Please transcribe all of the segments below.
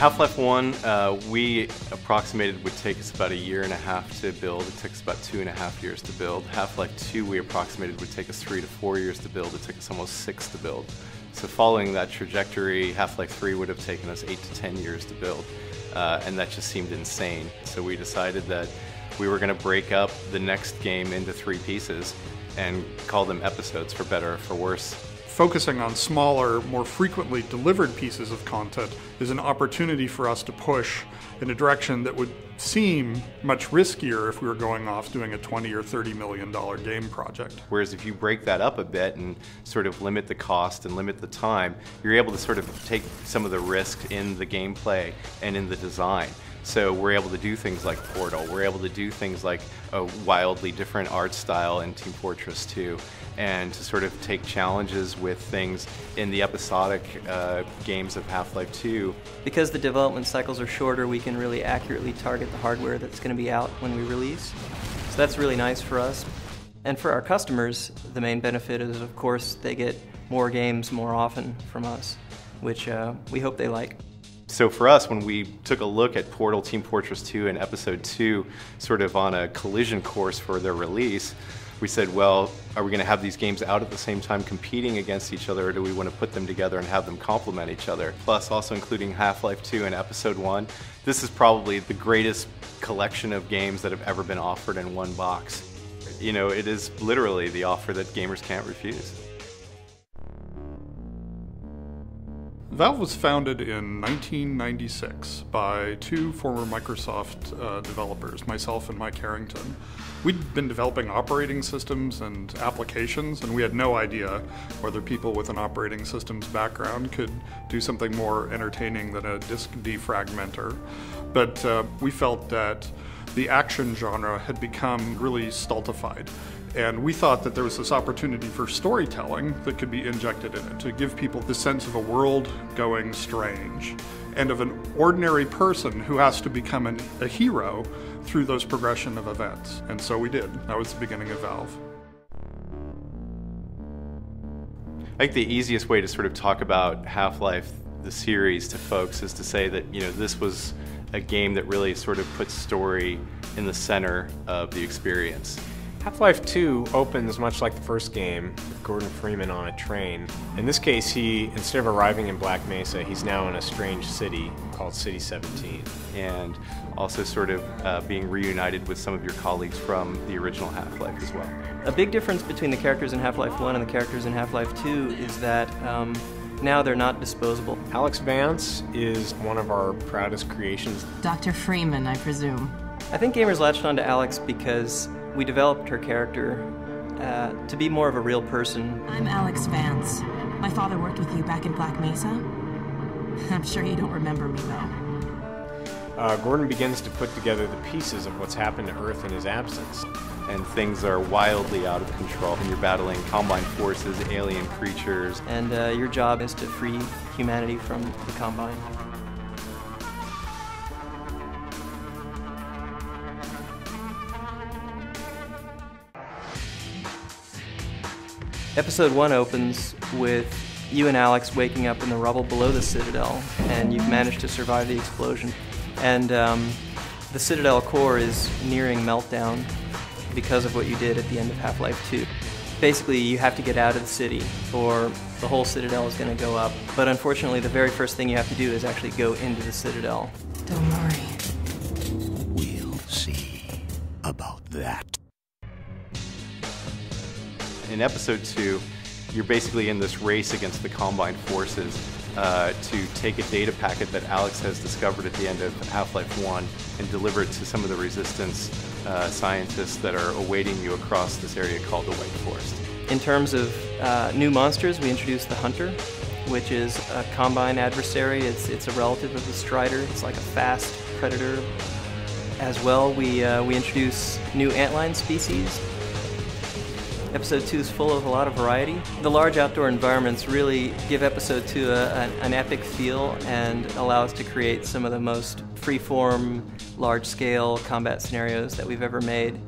Half-Life 1, we approximated would take us about 1.5 years to build. It took us about 2.5 years to build. Half-Life 2, we approximated would take us 3 to 4 years to build. It took us almost 6 to build. So following that trajectory, Half-Life 3 would have taken us 8 to 10 years to build. And that just seemed insane. So we decided that we were going to break up the next game into 3 pieces and call them episodes, for better or for worse. Focusing on smaller, more frequently delivered pieces of content is an opportunity for us to push in a direction that would seem much riskier if we were going off doing a $20 or $30 million game project. Whereas if you break that up a bit and sort of limit the cost and limit the time, you're able to sort of take some of the risk in the gameplay and in the design. So we're able to do things like Portal, we're able to do things like a wildly different art style in Team Fortress 2, and to sort of take challenges with things in the episodic games of Half-Life 2. Because the development cycles are shorter, we can really accurately target the hardware that's going to be out when we release. So that's really nice for us. And for our customers, the main benefit is, of course, they get more games more often from us, which we hope they like. So for us, when we took a look at Portal, Team Fortress 2, and Episode 2 sort of on a collision course for their release, we said, well, are we going to have these games out at the same time competing against each other, or do we want to put them together and have them complement each other? Plus, also including Half-Life 2 and Episode 1, this is probably the greatest collection of games that have ever been offered in one box. You know, it is literally the offer that gamers can't refuse. Valve was founded in 1996 by 2 former Microsoft developers, myself and Mike Harrington. We'd been developing operating systems and applications, and we had no idea whether people with an operating systems background could do something more entertaining than a disk defragmenter. But we felt that the action genre had become really stultified. And we thought that there was this opportunity for storytelling that could be injected in it, to give people the sense of a world going strange, and of an ordinary person who has to become a hero through those progression of events. And so we did. That was the beginning of Valve. I think the easiest way to sort of talk about Half-Life, the series, to folks is to say that, you know, this was a game that really sort of puts story in the center of the experience. Half-Life 2 opens much like the first game, with Gordon Freeman on a train. In this case, he, instead of arriving in Black Mesa, he's now in a strange city called City 17. And also sort of being reunited with some of your colleagues from the original Half-Life as well. A big difference between the characters in Half-Life 1 and the characters in Half-Life 2 is that now they're not disposable. Alex Vance is one of our proudest creations. Dr. Freeman, I presume. I think gamers latched on to Alex because we developed her character to be more of a real person. I'm Alex Vance. My father worked with you back in Black Mesa. I'm sure you don't remember me, though. Gordon begins to put together the pieces of what's happened to Earth in his absence. And things are wildly out of control, and you're battling Combine forces, alien creatures. And your job is to free humanity from the Combine. Episode 1 opens with you and Alex waking up in the rubble below the Citadel, and you've managed to survive the explosion. And the Citadel core is nearing meltdown because of what you did at the end of Half-Life 2. Basically, you have to get out of the city, or the whole Citadel is going to go up. But unfortunately, the very first thing you have to do is actually go into the Citadel. Don't worry. We'll see about that. In Episode 2, you're basically in this race against the Combine forces to take a data packet that Alex has discovered at the end of Half-Life 1 and deliver it to some of the Resistance scientists that are awaiting you across this area called the White Forest. In terms of new monsters, we introduced the Hunter, which is a Combine adversary. It's a relative of the Strider. It's like a fast predator. As well, we introduce new antlion species. Episode 2 is full of a lot of variety. The large outdoor environments really give Episode 2 an epic feel and allow us to create some of the most free-form, large-scale combat scenarios that we've ever made.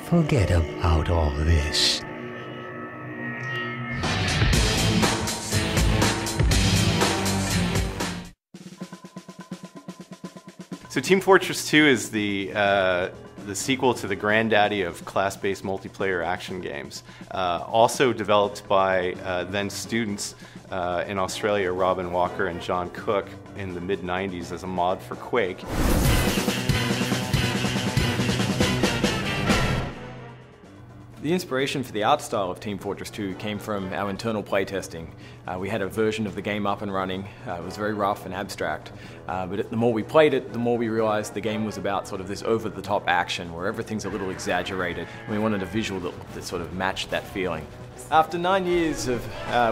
Forget about all this. So Team Fortress 2 is the sequel to the granddaddy of class-based multiplayer action games. Also developed by then students in Australia, Robin Walker and John Cook, in the mid-90s as a mod for Quake. The inspiration for the art style of Team Fortress 2 came from our internal playtesting. We had a version of the game up and running. It was very rough and abstract, but the more we played it, the more we realized the game was about sort of this over-the-top action where everything's a little exaggerated, and we wanted a visual that sort of matched that feeling. After 9 years of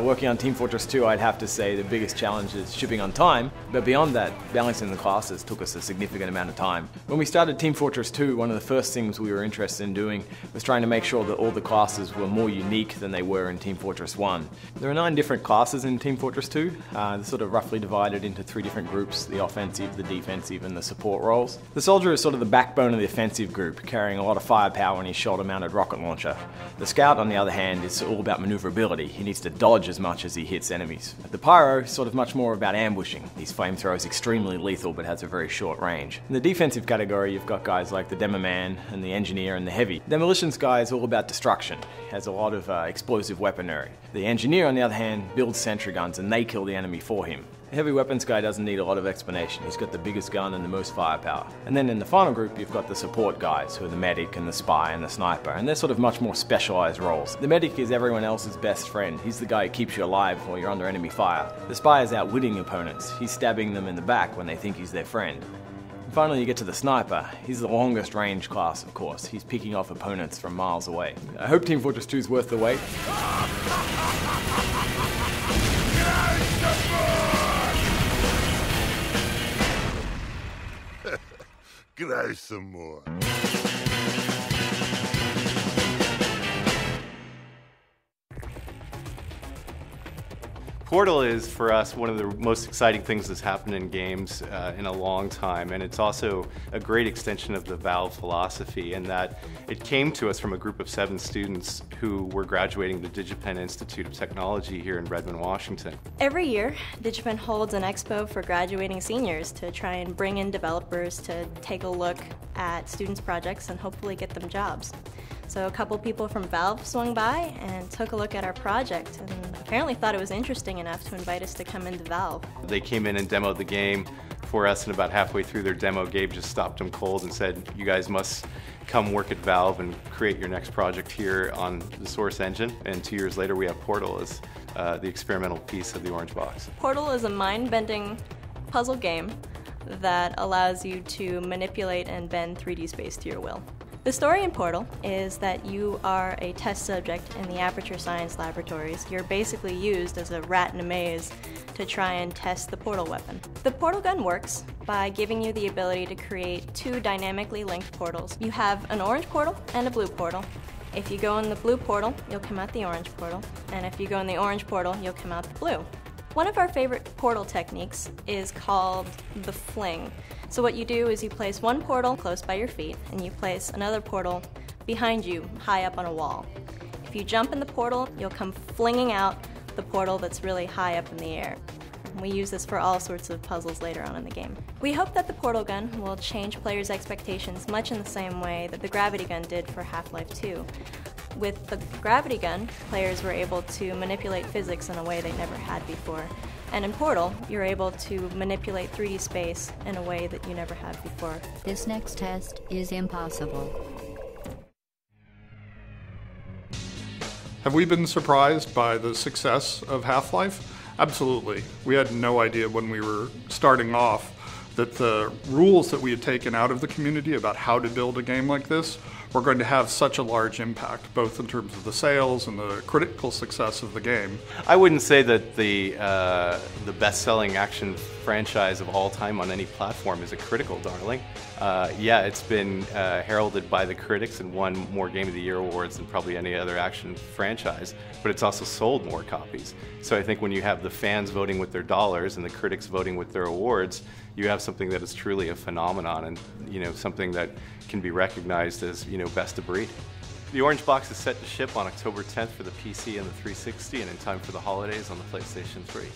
working on Team Fortress 2, I'd have to say the biggest challenge is shipping on time, but beyond that, balancing the classes took us a significant amount of time. When we started Team Fortress 2, one of the first things we were interested in doing was trying to make sure that all the classes were more unique than they were in Team Fortress 1. There are 9 different classes in Team Fortress 2. They're sort of roughly divided into 3 different groups: the offensive, the defensive, and the support roles. The soldier is sort of the backbone of the offensive group, carrying a lot of firepower in his shoulder-mounted rocket launcher. The scout, on the other hand, is all about maneuverability. He needs to dodge as much as he hits enemies. The pyro is sort of much more about ambushing. His flamethrower is extremely lethal but has a very short range. In the defensive category, you've got guys like the Demo Man and the Engineer and the Heavy. The Demolitions guy is all about destruction. He has a lot of explosive weaponry. The Engineer, on the other hand, builds sentry guns and they kill the enemy for him. The heavy weapons guy doesn't need a lot of explanation. He's got the biggest gun and the most firepower. And then in the final group, you've got the support guys, who are the medic and the spy and the sniper, and they're sort of much more specialized roles. The medic is everyone else's best friend. He's the guy who keeps you alive while you're under enemy fire. The spy is outwitting opponents. He's stabbing them in the back when they think he's their friend. And finally, you get to the sniper. He's the longest range class, of course. He's picking off opponents from miles away. I hope Team Fortress 2 is worth the wait. Grow some more. Portal is, for us, one of the most exciting things that's happened in games in a long time, and it's also a great extension of the Valve philosophy in that it came to us from a group of 7 students who were graduating the DigiPen Institute of Technology here in Redmond, Washington. Every year, DigiPen holds an expo for graduating seniors to try and bring in developers to take a look at students' projects and hopefully get them jobs. So a couple people from Valve swung by and took a look at our project and apparently thought it was interesting enough to invite us to come into Valve. They came in and demoed the game for us, and about halfway through their demo, Gabe just stopped them cold and said, "You guys must come work at Valve and create your next project here on the Source engine." And 2 years later, we have Portal as the experimental piece of the Orange Box. Portal is a mind-bending puzzle game that allows you to manipulate and bend 3D space to your will. The story in Portal is that you are a test subject in the Aperture Science Laboratories. You're basically used as a rat in a maze to try and test the portal weapon. The portal gun works by giving you the ability to create 2 dynamically linked portals. You have an orange portal and a blue portal. If you go in the blue portal, you'll come out the orange portal, and if you go in the orange portal, you'll come out the blue. One of our favorite portal techniques is called the fling. So what you do is you place one portal close by your feet, and you place another portal behind you, high up on a wall. If you jump in the portal, you'll come flinging out the portal that's really high up in the air. We use this for all sorts of puzzles later on in the game. We hope that the portal gun will change players' expectations much in the same way that the gravity gun did for Half-Life 2. With the gravity gun, players were able to manipulate physics in a way they never had before. And in Portal, you're able to manipulate 3D space in a way that you never have before. This next test is impossible. Have we been surprised by the success of Half-Life? Absolutely. We had no idea when we were starting off that the rules that we had taken out of the community about how to build a game like this were going to have such a large impact, both in terms of the sales and the critical success of the game. I wouldn't say that the best-selling action franchise of all time on any platform is a critical darling. Yeah, it's been heralded by the critics and won more Game of the Year awards than probably any other action franchise, but it's also sold more copies. So I think when you have the fans voting with their dollars and the critics voting with their awards, you have something that is truly a phenomenon and, you know, something that can be recognized as, you know, best of breed. The Orange Box is set to ship on October 10th for the PC and the 360 and in time for the holidays on the PlayStation 3.